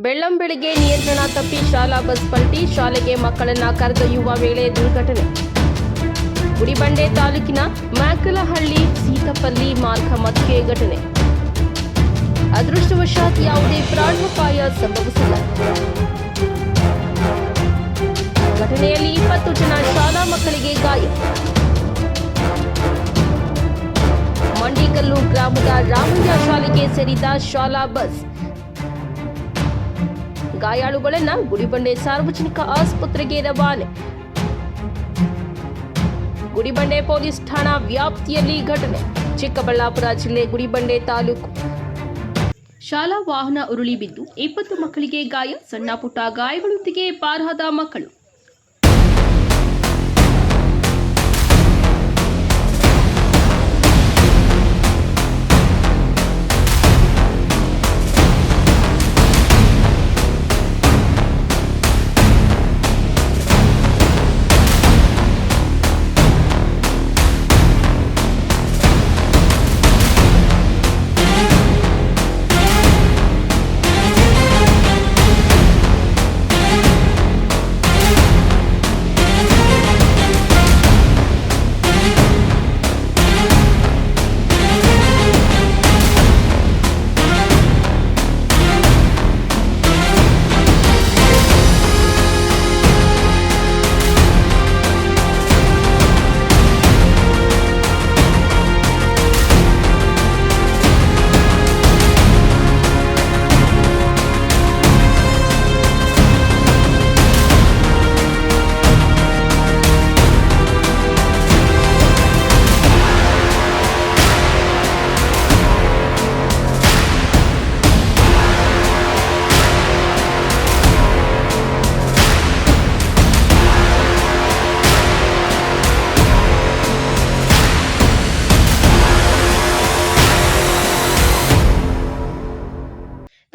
ಬೆಳ್ಳಂಬೆಳಗ್ಗೆ ನಿಯಂತ್ರಣ ತಪ್ಪಿ ಶಾಲಾ ಬಸ್ ಪಲ್ಟಿ, ಶಾಲೆಗೆ ಮಕ್ಕಳನ್ನ ಕರೆದೊಯ್ಯುವ ವೇಳೆ ದುರ್ಘಟನೆ. ಗುಡಿಬಂಡೆ ತಾಲೂಕಿನ ಮ್ಯಾಕಲಹಳ್ಳಿ ಸೀತಪಲ್ಲಿ ಮಾರ್ಗ ಮಧ್ಯೆ ಘಟನೆ. ಅದೃಷ್ಟವಶಾತ್ ಯಾವುದೇ ಪ್ರಾಣಾಪಾಯ ಸಂಭವಿಸಿಲ್ಲ. ಘಟನೆಯಲ್ಲಿ 20 ಜನ ಶಾಲಾ ಮಕ್ಕಳಿಗೆ ಗಾಯ. ಮಂಡಿಕಲ್ಲು ಗ್ರಾಮದ ರಾಮಯ್ಯ ಶಾಲೆಗೆ ಸೇರಿದ ಶಾಲಾ ಬಸ್. ಗಾಯಾಳುಗಳನ್ನ ಗುಡಿಬಂಡೆ ಸಾರ್ವಜನಿಕ ಆಸ್ಪತ್ರೆಗೆ ರವಾನೆ. ಗುಡಿಬಂಡೆ ಪೊಲೀಸ್ ಠಾಣಾ ವ್ಯಾಪ್ತಿಯಲ್ಲಿ ಘಟನೆ. ಚಿಕ್ಕಬಳ್ಳಾಪುರ ಜಿಲ್ಲೆ ಗುಡಿಬಂಡೆ ತಾಲೂಕು. ಶಾಲಾ ವಾಹನ ಉರುಳಿ ಬಿದ್ದು 20 ಮಕ್ಕಳಿಗೆ ಗಾಯ, ಸಣ್ಣ ಪುಟ್ಟ ಗಾಯಗಳೊಂದಿಗೆ ಪಾರಾದ ಮಕ್ಕಳು.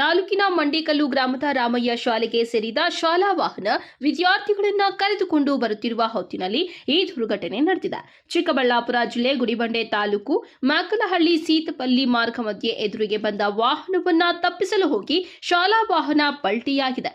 ತಾಲೂಕಿನ ಮಂಡಿಕಲ್ಲು ಗ್ರಾಮದ ರಾಮಯ್ಯ ಶಾಲೆಗೆ ಸೇರಿದ ಶಾಲಾ ವಾಹನ ವಿದ್ಯಾರ್ಥಿಗಳನ್ನ ಕರೆದುಕೊಂಡು ಬರುತ್ತಿರುವ ಹೊತ್ತಿನಲ್ಲಿ ಈ ದುರ್ಘಟನೆ ನಡೆದಿದೆ. ಚಿಕ್ಕಬಳ್ಳಾಪುರ ಜಿಲ್ಲೆ ಗುಡಿಬಂಡೆ ತಾಲೂಕು ಮ್ಯಾಕಲಹಳ್ಳಿ ಸೀತಪಲ್ಲಿ ಮಾರ್ಗ ಮಧ್ಯೆ ಎದುರಿಗೆ ಬಂದ ವಾಹನವನ್ನ ತಪ್ಪಿಸಲು ಹೋಗಿ ಶಾಲಾ ವಾಹನ ಪಲ್ಟಿಯಾಗಿದೆ.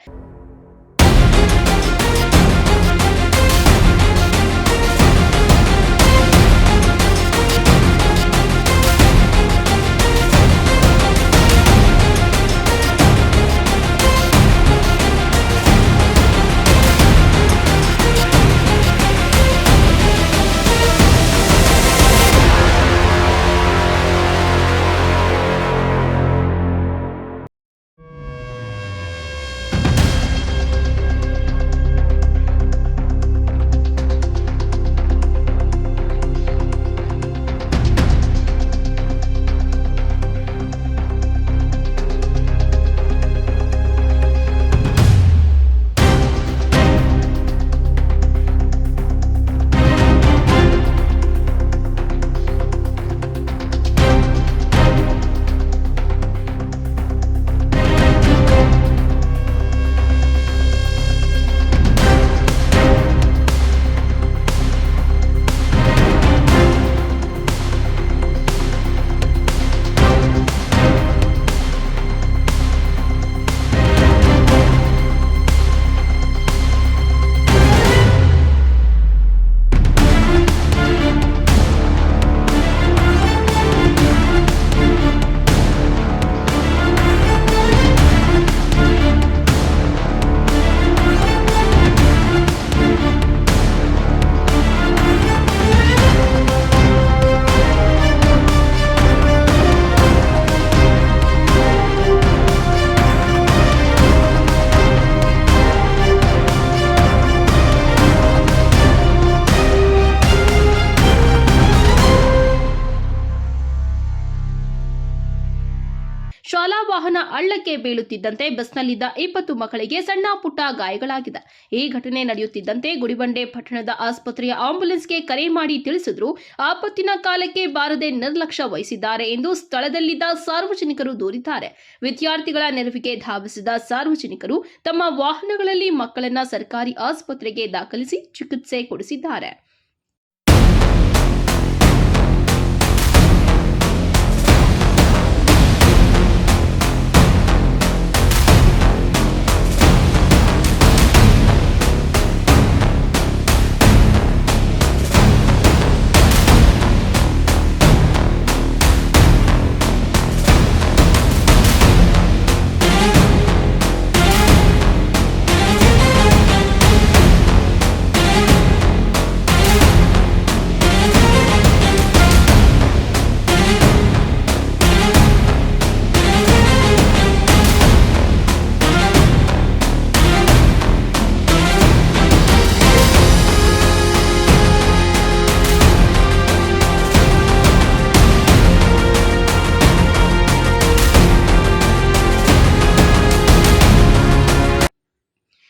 ಶಾಲಾ ವಾಹನ ಹಳ್ಳಕ್ಕೆ ಬೀಳುತ್ತಿದ್ದಂತೆ ಬಸ್ನಲ್ಲಿದ್ದ 20 ಮಕ್ಕಳಿಗೆ ಸಣ್ಣ ಪುಟ್ಟ ಗಾಯಗಳಾಗಿದೆ. ಈ ಘಟನೆ ನಡೆಯುತ್ತಿದ್ದಂತೆ ಗುಡಿಬಂಡೆ ಪಟ್ಟಣದ ಆಸ್ಪತ್ರೆಯ ಆಂಬ್ಯುಲೆನ್ಸ್ಗೆ ಕರೆ ಮಾಡಿ ತಿಳಿಸಿದ್ರು ಆಪತ್ತಿನ ಕಾಲಕ್ಕೆ ಬಾರದೆ ನಿರ್ಲಕ್ಷ್ಯ ವಹಿಸಿದ್ದಾರೆ ಎಂದು ಸ್ಥಳದಲ್ಲಿದ್ದ ಸಾರ್ವಜನಿಕರು ದೂರಿದ್ದಾರೆ. ವಿದ್ಯಾರ್ಥಿಗಳ ನೆರವಿಗೆ ಧಾವಿಸಿದ ಸಾರ್ವಜನಿಕರು ತಮ್ಮ ವಾಹನಗಳಲ್ಲಿ ಮಕ್ಕಳನ್ನ ಸರ್ಕಾರಿ ಆಸ್ಪತ್ರೆಗೆ ದಾಖಲಿಸಿ ಚಿಕಿತ್ಸೆ ಕೊಡಿಸಿದ್ದಾರೆ.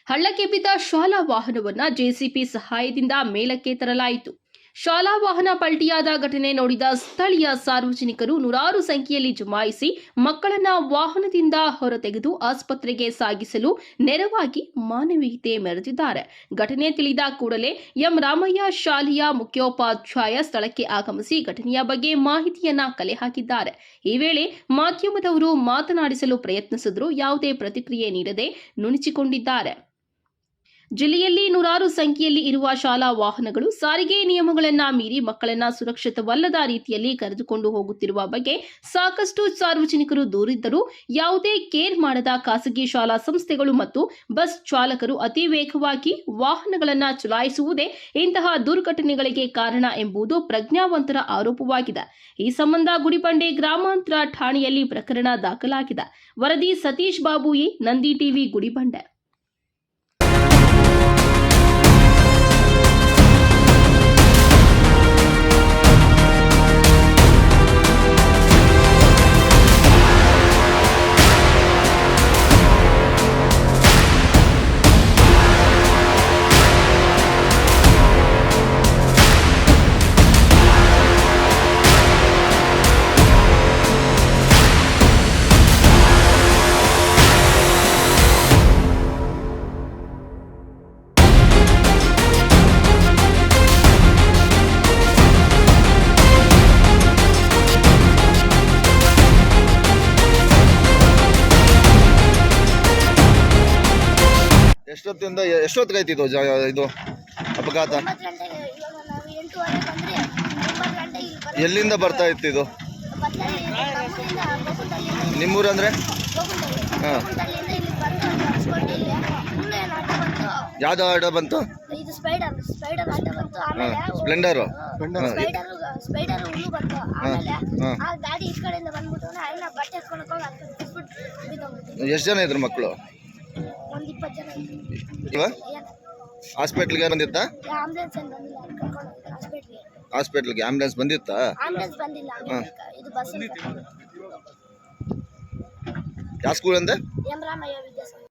ಹಳ್ಳಕ್ಕೆ ಬಿದ್ದ ಶಾಲಾ ವಾಹನವನ್ನ ಜೆಸಿಪಿ ಸಹಾಯದಿಂದ ಮೇಲಕ್ಕೆ ತರಲಾಯಿತು. ಶಾಲಾ ವಾಹನ ಪಲ್ಟಿಯಾದ ಘಟನೆ ನೋಡಿದ ಸ್ಥಳೀಯ ಸಾರ್ವಜನಿಕರು ನೂರಾರು ಸಂಖ್ಯೆಯಲ್ಲಿ ಜಮಾಯಿಸಿ ಮಕ್ಕಳನ್ನ ವಾಹನದಿಂದ ಹೊರತೆಗೆದು ಆಸ್ಪತ್ರೆಗೆ ಸಾಗಿಸಲು ನೆರವಾಗಿ ಮಾನವೀಯತೆ ಮೆರೆದಿದ್ದಾರೆ. ಘಟನೆ ತಿಳಿದ ಕೂಡಲೇ ಎಂ ರಾಮಯ್ಯ ಶಾಲೆಯ ಮುಖ್ಯೋಪಾಧ್ಯಾಯ ಸ್ಥಳಕ್ಕೆ ಆಗಮಿಸಿ ಘಟನೆಯ ಬಗ್ಗೆ ಮಾಹಿತಿಯನ್ನ ಕಲೆ ಹಾಕಿದ್ದಾರೆ. ಈ ವೇಳೆ ಮಾಧ್ಯಮದವರು ಮಾತನಾಡಿಸಲು ಪ್ರಯತ್ನಿಸಿದರೂ ಯಾವುದೇ ಪ್ರತಿಕ್ರಿಯೆ ನೀಡದೆ ನುಣುಚಿಕೊಂಡಿದ್ದಾರೆ. ಜಿಲ್ಲೆಯಲ್ಲಿ ನೂರಾರು ಸಂಖ್ಯೆಯಲ್ಲಿ ಇರುವ ಶಾಲಾ ವಾಹನಗಳು ಸಾರಿಗೆ ನಿಯಮಗಳನ್ನು ಮೀರಿ ಮಕ್ಕಳನ್ನ ಸುರಕ್ಷಿತವಲ್ಲದ ರೀತಿಯಲ್ಲಿ ಕರೆದುಕೊಂಡು ಹೋಗುತ್ತಿರುವ ಬಗ್ಗೆ ಸಾಕಷ್ಟು ಸಾರ್ವಜನಿಕರು ದೂರಿದ್ದರೂ ಯಾವುದೇ ಕೇರ್ ಮಾಡದ ಖಾಸಗಿ ಶಾಲಾ ಸಂಸ್ಥೆಗಳು ಮತ್ತು ಬಸ್ ಚಾಲಕರು ಅತಿ ವೇಗವಾಗಿ ವಾಹನಗಳನ್ನು ಚಲಾಯಿಸುವುದೇ ಇಂತಹ ದುರ್ಘಟನೆಗಳಿಗೆ ಕಾರಣ ಎಂಬುದು ಪ್ರಜ್ಞಾವಂತರ ಆರೋಪವಾಗಿದೆ. ಈ ಸಂಬಂಧ ಗುಡಿಬಂಡೆ ಗ್ರಾಮಾಂತರ ಠಾಣೆಯಲ್ಲಿ ಪ್ರಕರಣ ದಾಖಲಾಗಿದೆ. ವರದಿ ಸತೀಶ್ ಬಾಬು ಎ, ನಂದಿ ಟಿವಿ, ಗುಡಿಬಂಡೆ. ಎಷ್ಟೊತ್ತಿಗಾಯ್ತು ಇದು ಅಪಘಾತ? 9 ಗಂಟೆಗೆ. ಇವಾಗ ನಾವು 8:30 ಬಂದ್ರೆ 9 ಗಂಟೆಗೆ ಇಲ್ಲಿ ಬರೋದು. ಎಲ್ಲಿಂದ ಬರ್ತಾ ಇತ್ತು ಇದು? ನಮ್ಮೂರಿಂದ ಗೋಕುಂಟಳ್ಳಿಯಿಂದ ನಿಮ್ಮೂರು ಅಂದ್ರೆ? ಹಾಂ. ಗೋಕುಂಟಳ್ಳಿಯಿಂದ ಇಲ್ಲಿ ಬಂದು ನಡೆಸ್ಕೊಂಡು ಇಲ್ಲಿ ಹುಲ್ಲು ಏನು ಆಟ ಬಂತು. ಯಾವ್ದು ಆಟೋ ಬಂತು? ಇದು ಸ್ಪೈಡರ್ ಆಟ ಬಂತು. ಆಮೇಲೆ ಸ್ಪ್ಲೆಂಡರು ಸ್ಪೈಡರ್ ಹುಲ್ಲು ಬಂತು. ಆಮೇಲೆ ಹಾಂ. ಆ ಗಾಡಿ ಈ ಕಡೆಯಿಂದ ಬಂದ್ಬಿಟ್ಟು ಅಣ್ಣ ಬಟ್ಟೆ ಎತ್ಕೊಂಡು ಹೋಗಿ ಅದಕ್ಕೆ ಬಿಸ್ಬಿಟ್ಟು ಬಿದ್ದೋಗ್ಬಿಟ್ಟು ಎಷ್ಟು ಜನ ಇದ್ರು ಮಕ್ಕಳು? ಒಂದು 20 ಜನ ಇದ್ರು. ಇವ ಹಾಸ್ಪಿಟ್ಲಿಗೆ ಬಂದಿತ್ತಾ? ಆಂಬುಲೆನ್ಸ್ ಏನು ಬಂದಿಲ್ಲ, ಅಲ್ಲಿ ಕರ್ಕೊಂಡು ಹೋಗಿದ್ದಾರೆ ಹಾಸ್ಪಿಟ್ಲಿಗೆ. ಹಾಸ್ಪಿಟ್ಲಿಗೆ ಆಂಬುಲೆನ್ಸ್ ಬಂದಿತ್ತಾ? ಆಂಬುಲೆನ್ಸ್ ಬಂದಿಲ್ಲ, ಇದು ಬಸ್ ಯಾವ ಸ್ಕೂಲ್ ಅಂದೆ? ಎಂ ರಾಮಯ್ಯ ವಿದ್ಯಾಸಂಸ್ಥೆ.